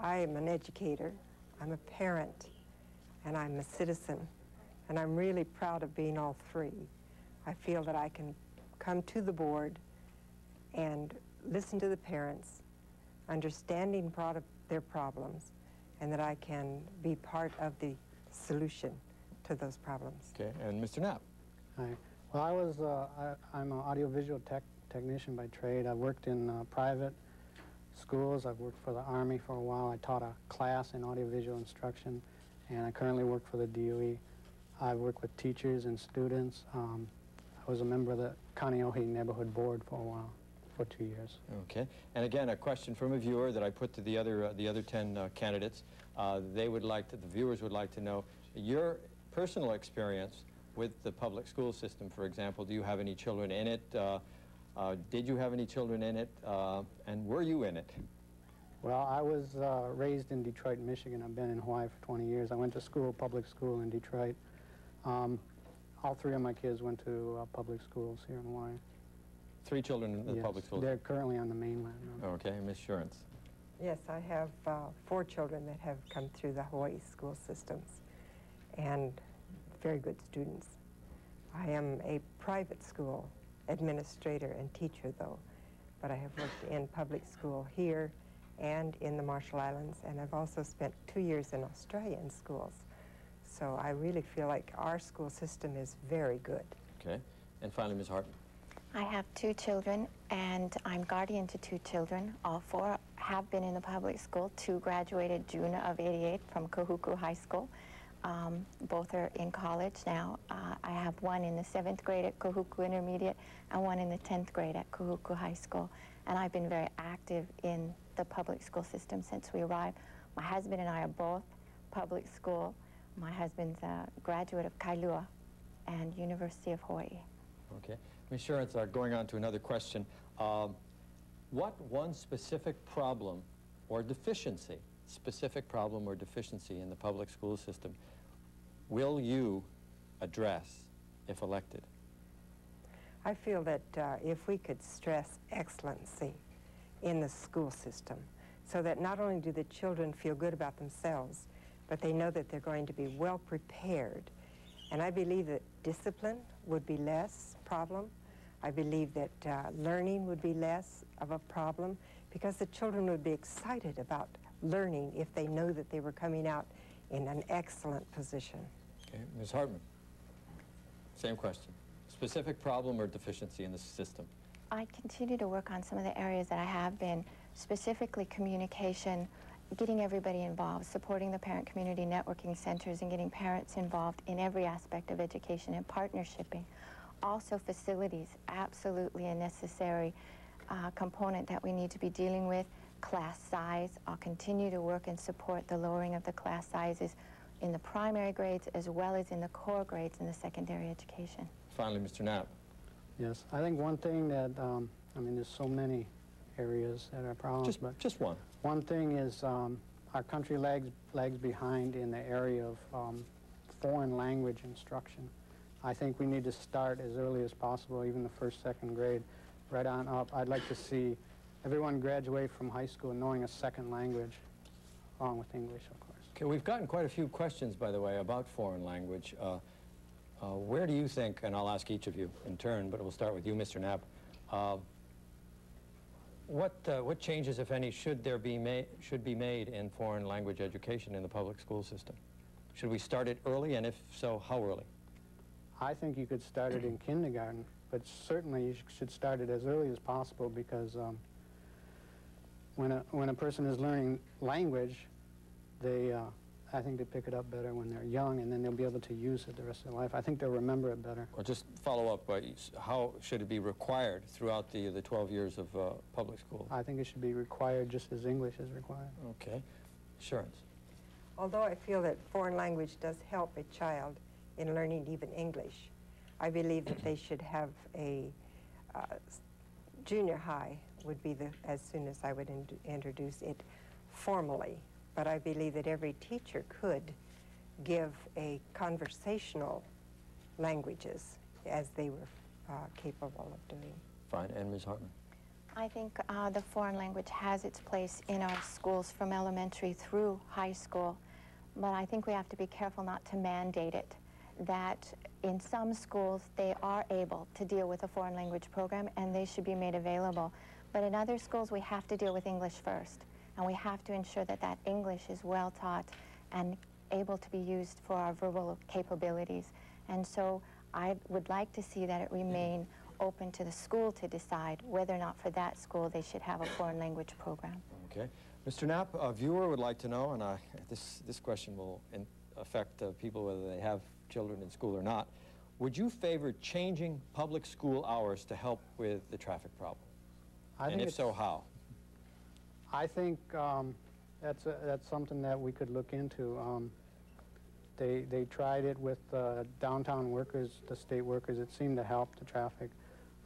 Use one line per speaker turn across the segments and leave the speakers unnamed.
I am an educator, I'm a parent, and I'm a citizen, and I'm really proud of being all three. I feel that I can come to the board and listen to the parents, understanding their problems, and that I can be part of the solution to those problems.
Okay, and Mr. Knapp.
Hi. Well, I'm an audiovisual technician by trade. I've worked in private schools. I've worked for the Army for a while. I taught a class in audiovisual instruction, and I currently work for the DOE. I've worked with teachers and students. I was a member of the Kaneohe Neighborhood Board for a while, for 2 years.
Okay, and again, a question from a viewer that I put to the other 10 candidates. The viewers would like to know your personal experience with the public school system. For example, do you have any children in it? Did you have any children in it? And were you in it?
Well, I was raised in Detroit, Michigan. I've been in Hawaii for 20 years. I went to school, public school in Detroit. All three of my kids went to public schools here in Hawaii.
3 children in the public schools?
They're currently on the mainland now.
Okay, Ms. Sherance.
Yes, I have 4 children that have come through the Hawaii school systems, and very good students. I am a private school administrator and teacher, though, but I have worked in public school here and in the Marshall Islands, and I've also spent 2 years in Australian schools. So I really feel like our school system is very good.
Okay, and finally, Ms. Hartman.
I have 2 children, and I'm guardian to 2 children. All 4 have been in the public school. 2 graduated June of '88 from Kahuku High School. Both are in college now. I have one in the 7th grade at Kahuku Intermediate and one in the 10th grade at Kahuku High School. And I've been very active in the public school system since we arrived. My husband and I are both public school. My husband's a graduate of Kailua and University of Hawaii.
Okay. Ms. Sherance, going on to another question. What one specific problem or deficiency in the public school system will you address if elected?
I feel that if we could stress excellency in the school system, so that not only do the children feel good about themselves, but they know that they're going to be well prepared. And I believe that discipline would be less problem. I believe that learning would be less of a problem, because the children would be excited about learning if they know that they were coming out in an excellent position.
Okay, Ms. Hartman, same question. Specific problem or deficiency in the system?
I continue to work on some of the areas that I have been, specifically communication, getting everybody involved, supporting the parent community networking centers and getting parents involved in every aspect of education and partnershiping. Also facilities, absolutely a necessary component that we need to be dealing with. Class size, I'll continue to work and support the lowering of the class sizes in the primary grades as well as in the core grades in the secondary education.
Finally, Mr. Knapp.
Yes, I think one thing that, I mean, there's so many areas that are problems, but
just one.
One thing is our country lags behind in the area of foreign language instruction. I think we need to start as early as possible, even the 1st, 2nd grade, right on up. I'd like to see everyone graduate from high school knowing a 2nd language, along with English, of course.
Okay, we've gotten quite a few questions, by the way, about foreign language. Where do you think, and I'll ask each of you in turn, but we'll start with you, Mr. Knapp, what changes, if any, should be made in foreign language education in the public school system? Should we start it early, and if so, how early?
I think you could start it in kindergarten, but certainly you should start it as early as possible, because when a person is learning language, I think they pick it up better when they're young, and then they'll be able to use it the rest of their life. I think they'll remember it better.
Well, just follow up, how should it be required throughout the 12 years of public school?
I think it should be required just as English is required.
Okay. Sherance.
Although I feel that foreign language does help a child in learning even English, I believe that they should have a junior high would be as soon as I would introduce it formally. But I believe that every teacher could give a conversational languages as they were capable of doing.
Fine. And Ms. Hartman?
I think the foreign language has its place in our schools from elementary through high school, but I think we have to be careful not to mandate it. That in some schools they are able to deal with a foreign language program and they should be made available. But in other schools we have to deal with English first, and we have to ensure that that English is well taught and able to be used for our verbal capabilities. And so I would like to see that it remain open to the school to decide whether or not for that school they should have a foreign language program.
Okay. Mr. Knapp, a viewer would like to know, and this question will affect people whether they have children in school or not. Would you favor changing public school hours to help with the traffic problem? And if so, how?
I think that's something that we could look into. They tried it with downtown workers, the state workers. It seemed to help the traffic.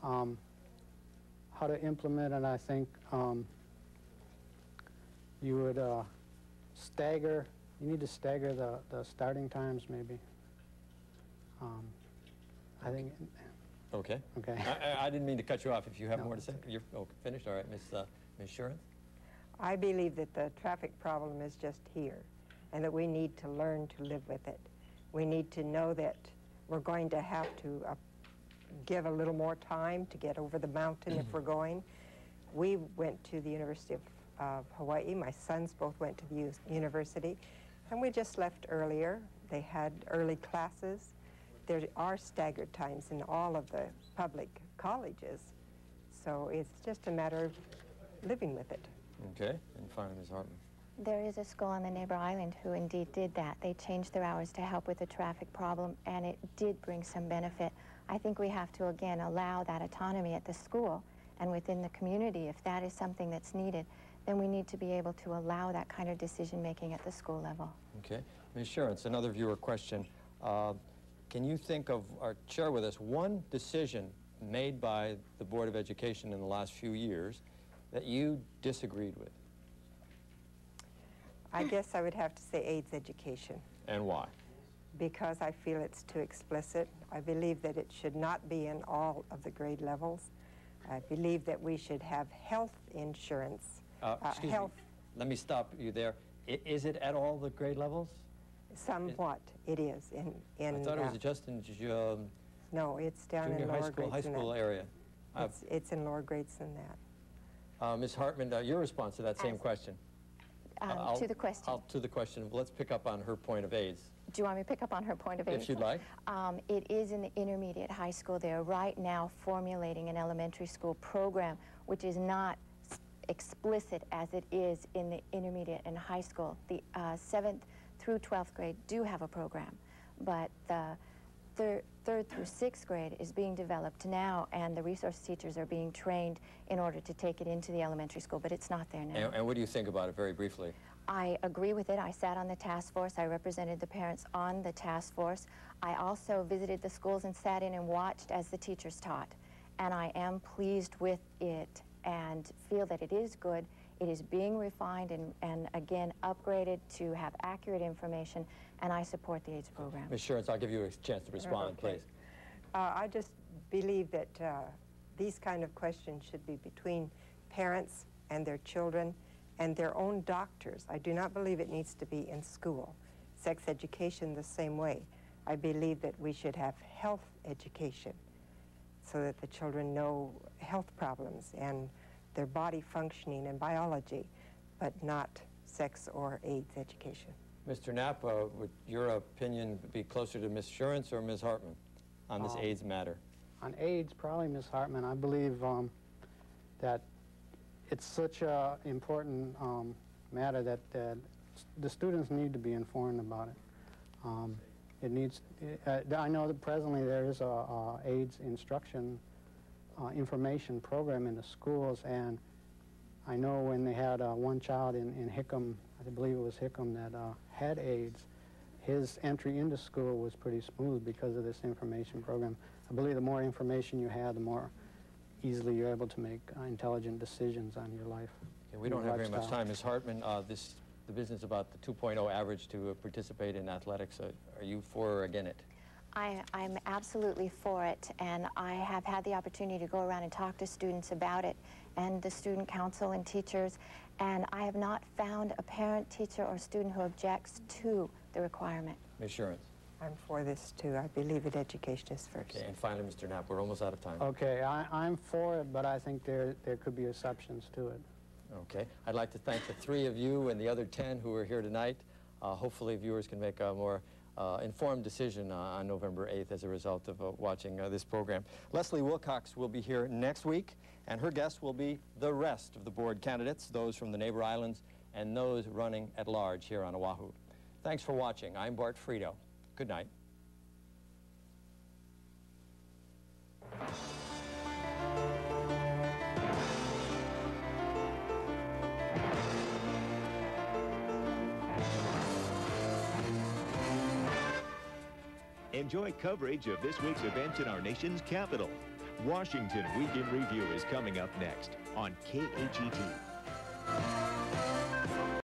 How to implement it, I think you would you need to stagger the starting times maybe. I think.
Okay.
Okay.
I didn't mean to cut you off. If you have more to say, you're finished. All right, Ms. Shuren.
I believe that the traffic problem is just here, and that we need to learn to live with it. We need to know that we're going to have to give a little more time to get over the mountain if we're going. We went to the University of Hawaii. My sons both went to the university, and we just left earlier. They had early classes. There are staggered times in all of the public colleges, so it's just a matter of living with it.
Okay, and finally, Ms. Hartman.
There is a school on the neighbor island who indeed did that. They changed their hours to help with the traffic problem, and it did bring some benefit. I think we have to, again, allow that autonomy at the school and within the community. If that is something that's needed, then we need to be able to allow that kind of decision-making at the school level.
Okay. Ms. Shuren, another viewer question. Can you think of, or share with us, one decision made by the Board of Education in the last few years that you disagreed with?
I guess I would have to say AIDS education.
And why?
Because I feel it's too explicit. I believe that it should not be in all of the grade levels. I believe that we should have health insurance.
Excuse me, let me stop you there. Is it at all the grade levels?
Somewhat, it is. I
thought it was just in
no, it's down in
junior
lower
high school,
grades than that.
area.
It's in lower grades than that.
Ms. Hartman, your response to that same question.
To the question.
To the question. Let's pick up on her point of AIDS.
Do you want me to pick up on her point of view?
If you'd like.
It is in the intermediate high school. They are right now formulating an elementary school program, which is not explicit as it is in the intermediate and high school. The 7th through 12th grade do have a program, but the 3rd through 6th grade is being developed now, and the resource teachers are being trained in order to take it into the elementary school, but it's not there now.
And what do you think about it, very briefly?
I agree with it. I sat on the task force. I represented the parents on the task force. I also visited the schools and sat in and watched as the teachers taught. And I am pleased with it and feel that it is good. It is being refined and again, upgraded to have accurate information, and I support the AIDS program.
Ms. Shuren, I'll give you a chance to respond,
Okay.
please.
I just believe that these kind of questions should be between parents and their children and their own doctors. I do not believe it needs to be in school. Sex education the same way. I believe that we should have health education so that the children know health problems and their body functioning and biology, but not sex or AIDS education.
Mr. Knapp, would your opinion be closer to Ms. Shuren's or Ms. Hartman on this AIDS matter?
On AIDS, probably Ms. Hartman. I believe that it's such an important matter that the students need to be informed about it. I know that presently there is a AIDS instruction information program in the schools, and I know when they had one child in Hickam, I believe it was Hickam, that had AIDS, his entry into school was pretty smooth because of this information program. I believe the more information you have, the more easily you're able to make intelligent decisions on your life.
Okay, we don't have very much time. Ms. Hartman, the business about the 2.0 average to participate in athletics, are you for or against it?
I'm absolutely for it, and I have had the opportunity to go around and talk to students about it, and the student council and teachers, and I have not found a parent, teacher, or student who objects to the requirement.
Ms. Sherens.
I'm for this too. I believe that education is first.
Okay, and finally, Mr. Knapp, we're almost out of time.
Okay, I'm for it, but I think there could be exceptions to it.
Okay, I'd like to thank the 3 of you and the other 10 who are here tonight. Hopefully viewers can make a more informed decision on November 8th as a result of watching this program. Leslie Wilcox will be here next week, and her guests will be the rest of the board candidates, those from the neighbor islands and those running at large here on Oahu. Thanks for watching. I'm Bart Frito. Good night.
Enjoy coverage of this week's events in our nation's capital. Washington Week in Review is coming up next on KHET.